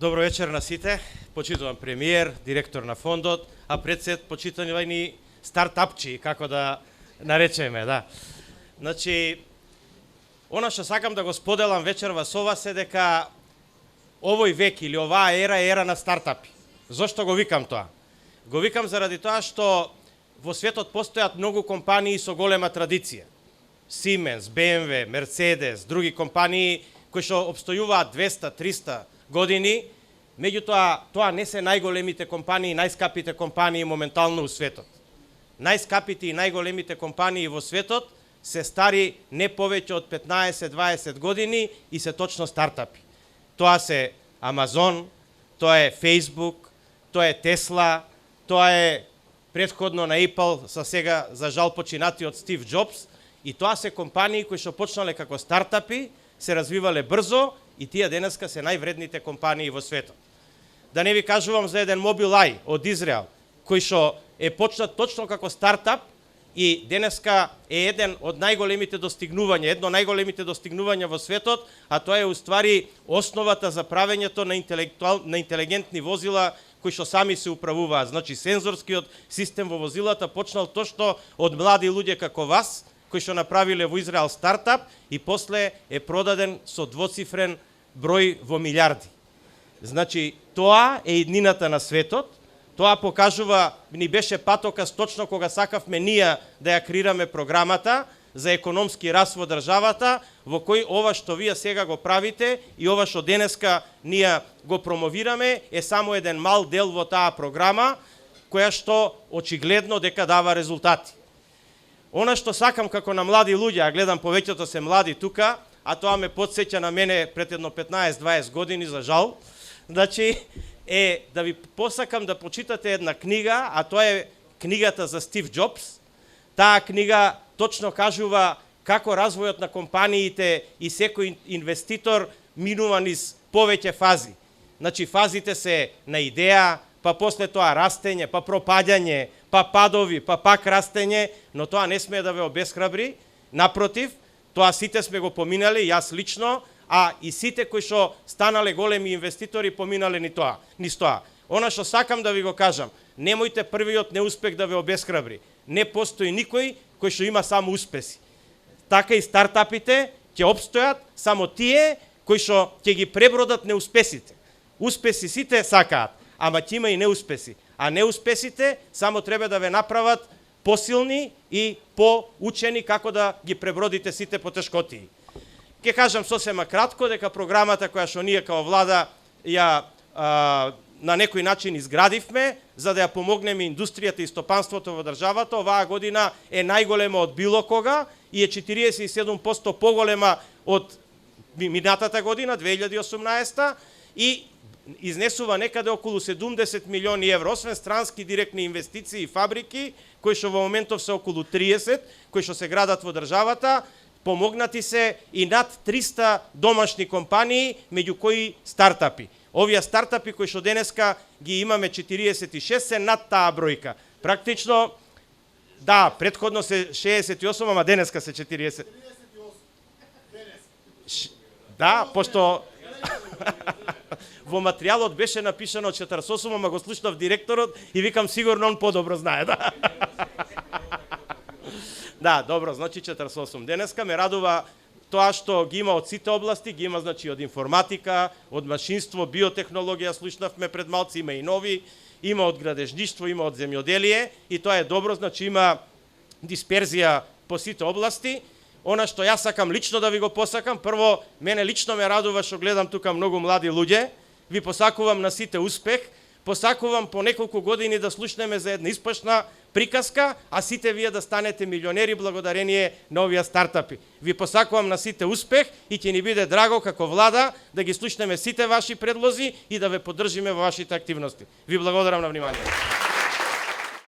Добро вечер на сите, почитуван премиер, директор на фондот, а пред се почитувани стартапчи, како да наречеме, да. Значи, она што сакам да го споделам вечерва со вас е дека овој век или оваа ера е ера на стартапи. Зошто го викам тоа? Го викам заради тоа што во светот постојат многу компании со голема традиција. Siemens, BMW, Mercedes, други компании кои што обстојуваат 200-300 години, меѓутоа тоа не се најголемите компании, најскапите компании моментално у светот. Најскапите и најголемите компании во светот се стари не повеќе од 15-20 години и се точно стартапи. Тоа се Amazon, тоа е Facebook, тоа е Tesla, тоа е претходно на Apple, са сега за жал починати од Стив Джобс, и тоа се компании кои што почнале како стартапи, се развивале брзо и тие денеска се највредните компании во светот. Да не ви кажувам за еден Mobileye од Израел, кој што е почнат точно како стартап и денеска е едно од најголемите достигнувања во светот, а тоа е уствари основата за правењето на интелигентни возила кои што сами се управуваат. Значи сензорскиот систем во возилата почнал точно од млади луѓе како вас, кои што направиле во Израел стартап и после е продаден со двоцифрен број во милиарди. Значи, тоа е иднината на светот, тоа покажува, ни беше патокас точно кога сакавме ние да ја креираме програмата за економски раст во државата, во кој ова што вие сега го правите и ова што денеска ние го промовираме е само еден мал дел во таа програма, која што очигледно дека дава резултати. Она што сакам како на млади луѓе, а гледам повеќето се млади тука, а тоа ме потсеќа на мене пред едно 15-20 години, за жал, значи, е да ви посакам да почитате една книга, а тоа е книгата за Стив Джобс. Таа книга точно кажува како развојот на компаниите и секој инвеститор минува низ повеќе фази. Значи, фазите се на идеја, па после тоа растење, па пропаѓање, па падови, па пак растење, но тоа не смее да ве обесхрабри. Напротив, тоа сите сме го поминали, јас лично, а и сите кои што станале големи инвеститори поминале низ тоа. Она што сакам да ви го кажам, немојте првиот неуспех да ве обесхрабри. Не постои никој кој што има само успеси. Така и стартапите ќе обстојат само тие кои што ќе ги пребродат неуспесите. Успеси сите сакаат, ама ќе има и неуспеси. А неуспесите само треба да ве направат посилни и поучени како да ги пребродите сите потешкотии. Ке кажам сосема кратко дека програмата која што ние као влада ја на некој начин изградивме за да ја помогнеме индустријата и стопанството во државата, оваа година е најголема од било кога и е 47% поголема од минатата година, 2018, и изнесува некаде околу 70 милиони евро, освен странски директни инвестиции и фабрики, кои што во моментов се околу 30, кои што се градат во државата, помогнати се и над 300 домашни компании, меѓу кои стартапи. Овие стартапи кои што денеска ги имаме 46 се над таа бројка. Практично, да, претходно се 68, ама денеска се 40. 38. Да, пошто во материјалот беше напишано 48, ама го слушнав директорот и викам сигурно он подобро знае, да. Да, добро, значи 48. Денеска ме радува тоа што ги има од сите области, ги има значи од информатика, од машинство, биотехнологија, слушнавме пред малци, има и нови, има од градежништво, има од земјоделие и тоа е добро, значи има дисперзија по сите области. Она што јас сакам лично да ви го посакам, прво, мене лично ме радува што гледам тука многу млади луѓе, ви посакувам на сите успех, посакувам по неколку години да слушнеме за една испашна приказка, а сите вие да станете милионери благодарение на овие стартапи. Ви посакувам на сите успех и ќе ни биде драго како влада да ги слушнеме сите ваши предлози и да ве поддржиме во вашите активности. Ви благодарам на вниманието.